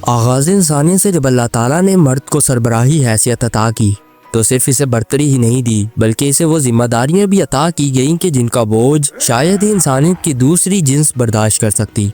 آغاز انسانیت سے جب اللہ تعالیٰ نے مرد کو سربراہی حیثیت عطا کی تو صرف اسے برتری ہی نہیں دی بلکہ اسے وہ ذمہ داریاں بھی عطا کی گئیں کہ جن کا بوجھ شاید ہی انسانیت کی دوسری جنس برداشت کر سکتی۔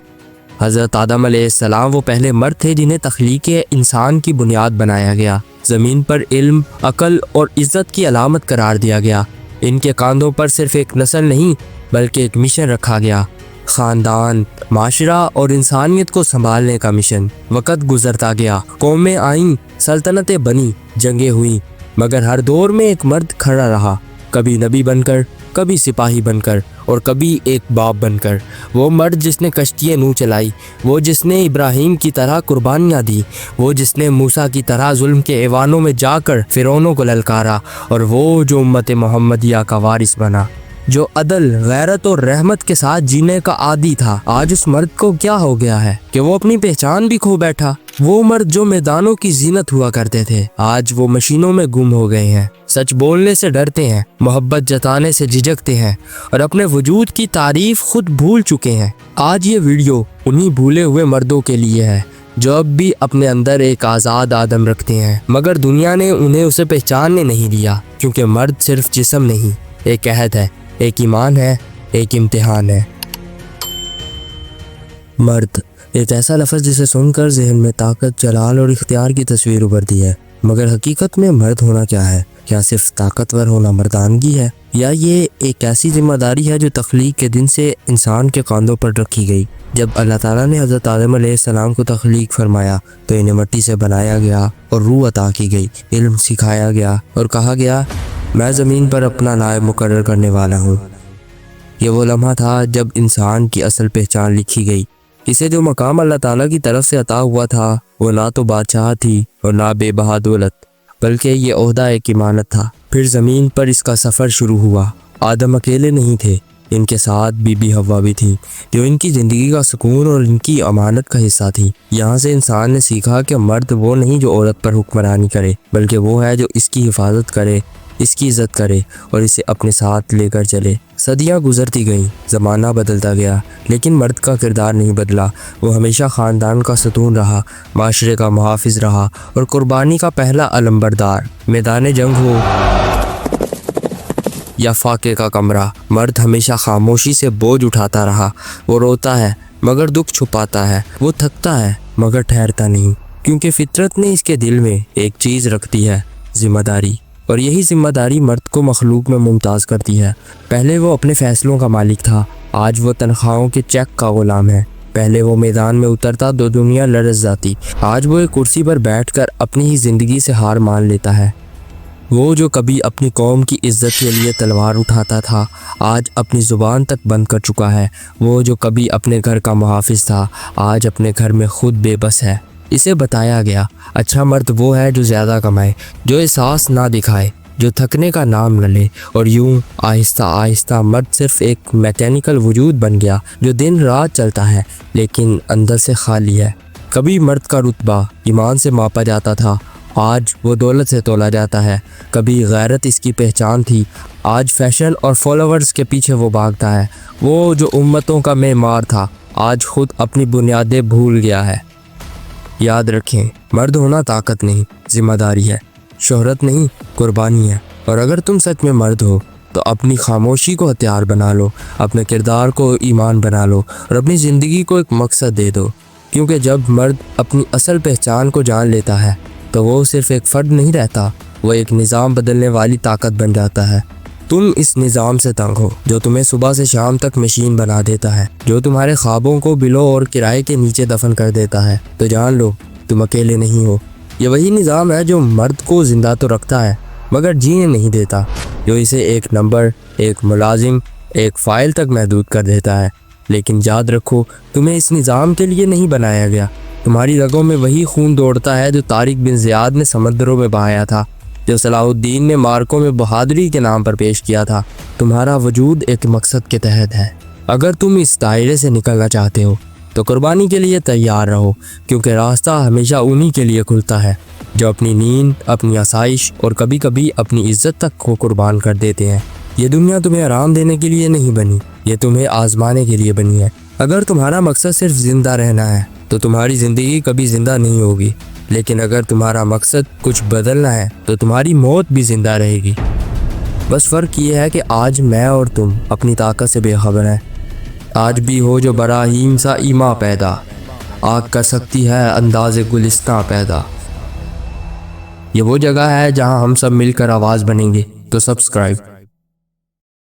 حضرت آدم علیہ السلام وہ پہلے مرد تھے جنہیں تخلیق انسان کی بنیاد بنایا گیا، زمین پر علم، عقل اور عزت کی علامت قرار دیا گیا۔ ان کے کاندھوں پر صرف ایک نسل نہیں بلکہ ایک مشن رکھا گیا، خاندان، معاشرہ اور انسانیت کو سنبھالنے کا مشن۔ وقت گزرتا گیا، قومیں آئیں، سلطنتیں بنی، جنگیں ہوئیں، مگر ہر دور میں ایک مرد کھڑا رہا، کبھی نبی بن کر، کبھی سپاہی بن کر اور کبھی ایک باپ بن کر۔ وہ مرد جس نے کشتییں نوح چلائی، وہ جس نے ابراہیم کی طرح قربانیاں دی، وہ جس نے موسیٰ کی طرح ظلم کے ایوانوں میں جا کر فرعونوں کو للکارا، اور وہ جو امت محمدیہ کا وارث بنا، جو عدل، غیرت اور رحمت کے ساتھ جینے کا عادی تھا۔ آج اس مرد کو کیا ہو گیا ہے کہ وہ اپنی پہچان بھی کھو بیٹھا؟ وہ مرد جو میدانوں کی زینت ہوا کرتے تھے آج وہ مشینوں میں گم ہو گئے ہیں، سچ بولنے سے ڈرتے ہیں، محبت جتانے سے جھجکتے ہیں اور اپنے وجود کی تعریف خود بھول چکے ہیں۔ آج یہ ویڈیو انہی بھولے ہوئے مردوں کے لیے ہے جو اب بھی اپنے اندر ایک آزاد آدم رکھتے ہیں، مگر دنیا نے انہیں اسے پہچاننے نہیں دیا، کیونکہ مرد صرف جسم نہیں، ایک عہد ہے، ایک ایمان ہے، ایک امتحان ہے۔ مرد ایک ایسا لفظ جسے سن کر ذہن میں طاقت، جلال اور اختیار کی تصویر ابھرتی ہے، مگر حقیقت میں مرد ہونا کیا ہے؟ کیا صرف طاقتور ہونا مردانگی ہے، یا یہ ایک ایسی ذمہ داری ہے جو تخلیق کے دن سے انسان کے کاندھوں پر رکھی گئی؟ جب اللہ تعالیٰ نے حضرت آدم علیہ السلام کو تخلیق فرمایا تو انہیں مٹی سے بنایا گیا اور روح عطا کی گئی، علم سکھایا گیا اور کہا گیا میں زمین پر اپنا نائب مقرر کرنے والا ہوں۔ یہ وہ لمحہ تھا جب انسان کی اصل پہچان لکھی گئی۔ اسے جو مقام اللہ تعالیٰ کی طرف سے عطا ہوا تھا وہ نہ تو بادشاہ تھی اور نہ بے بہا دولت، بلکہ یہ عہدہ ایک امانت تھا۔ پھر زمین پر اس کا سفر شروع ہوا۔ آدم اکیلے نہیں تھے، ان کے ساتھ بی بی حوا بھی تھی، جو ان کی زندگی کا سکون اور ان کی امانت کا حصہ تھی۔ یہاں سے انسان نے سیکھا کہ مرد وہ نہیں جو عورت پر حکمرانی کرے، بلکہ وہ ہے جو اس کی حفاظت کرے، اس کی عزت کرے اور اسے اپنے ساتھ لے کر چلے۔ صدیاں گزرتی گئیں، زمانہ بدلتا گیا، لیکن مرد کا کردار نہیں بدلا۔ وہ ہمیشہ خاندان کا ستون رہا، معاشرے کا محافظ رہا اور قربانی کا پہلا علمبردار۔ میدان جنگ ہو یا فاقے کا کمرہ، مرد ہمیشہ خاموشی سے بوجھ اٹھاتا رہا۔ وہ روتا ہے مگر دکھ چھپاتا ہے، وہ تھکتا ہے مگر ٹھہرتا نہیں، کیونکہ فطرت نے اس کے دل میں ایک چیز رکھ دی ہے، ذمہ داری۔ اور یہی ذمہ داری مرد کو مخلوق میں ممتاز کرتی ہے۔ پہلے وہ اپنے فیصلوں کا مالک تھا، آج وہ تنخواہوں کے چیک کا غلام ہے۔ پہلے وہ میدان میں اترتا تو دنیا لرز جاتی، آج وہ ایک کرسی پر بیٹھ کر اپنی ہی زندگی سے ہار مان لیتا ہے۔ وہ جو کبھی اپنی قوم کی عزت کے لیے تلوار اٹھاتا تھا آج اپنی زبان تک بند کر چکا ہے۔ وہ جو کبھی اپنے گھر کا محافظ تھا آج اپنے گھر میں خود بے بس ہے۔ اسے بتایا گیا اچھا مرد وہ ہے جو زیادہ کمائے، جو احساس نہ دکھائے، جو تھکنے کا نام نہ لے، اور یوں آہستہ آہستہ مرد صرف ایک میکینیکل وجود بن گیا جو دن رات چلتا ہے لیکن اندر سے خالی ہے۔ کبھی مرد کا رتبہ ایمان سے ماپا جاتا تھا، آج وہ دولت سے تولا جاتا ہے۔ کبھی غیرت اس کی پہچان تھی، آج فیشن اور فالوورز کے پیچھے وہ بھاگتا ہے۔ وہ جو امتوں کا معمار تھا آج خود اپنی بنیادیں بھول گیا ہے۔ یاد رکھیں، مرد ہونا طاقت نہیں، ذمہ داری ہے، شہرت نہیں، قربانی ہے۔ اور اگر تم سچ میں مرد ہو تو اپنی خاموشی کو ہتھیار بنا لو، اپنے کردار کو ایمان بنا لو اور اپنی زندگی کو ایک مقصد دے دو، کیونکہ جب مرد اپنی اصل پہچان کو جان لیتا ہے تو وہ صرف ایک فرد نہیں رہتا، وہ ایک نظام بدلنے والی طاقت بن جاتا ہے۔ تم اس نظام سے تنگ ہو جو تمہیں صبح سے شام تک مشین بنا دیتا ہے، جو تمہارے خوابوں کو بلوں اور کرائے کے نیچے دفن کر دیتا ہے، تو جان لو تم اکیلے نہیں ہو۔ یہ وہی نظام ہے جو مرد کو زندہ تو رکھتا ہے مگر جینے نہیں دیتا، جو اسے ایک نمبر، ایک ملازم، ایک فائل تک محدود کر دیتا ہے۔ لیکن یاد رکھو تمہیں اس نظام کے لیے نہیں بنایا گیا۔ تمہاری رگوں میں وہی خون دوڑتا ہے جو طارق بن زیاد نے سمندروں میں بہایا تھا، جو صلاح الدین نے مارکوں میں بہادری کے نام پر پیش کیا تھا۔ تمہارا وجود ایک مقصد کے تحت ہے۔ اگر تم اس دائرے سے نکلنا چاہتے ہو تو قربانی کے لیے تیار رہو، کیونکہ راستہ ہمیشہ انہی کے لیے کھلتا ہے جو اپنی نیند، اپنی آسائش اور کبھی کبھی اپنی عزت تک کو قربان کر دیتے ہیں۔ یہ دنیا تمہیں آرام دینے کے لیے نہیں بنی، یہ تمہیں آزمانے کے لیے بنی ہے۔ اگر تمہارا مقصد صرف زندہ رہنا ہے تو تمہاری زندگی کبھی زندہ نہیں ہوگی، لیکن اگر تمہارا مقصد کچھ بدلنا ہے تو تمہاری موت بھی زندہ رہے گی۔ بس فرق یہ ہے کہ آج میں اور تم اپنی طاقت سے بے خبر ہیں۔ آج بھی ہو جو براہیم سا ایما پیدا، آگ کر سکتی ہے انداز گلستہ پیدا۔ یہ وہ جگہ ہے جہاں ہم سب مل کر آواز بنیں گے، تو سبسکرائب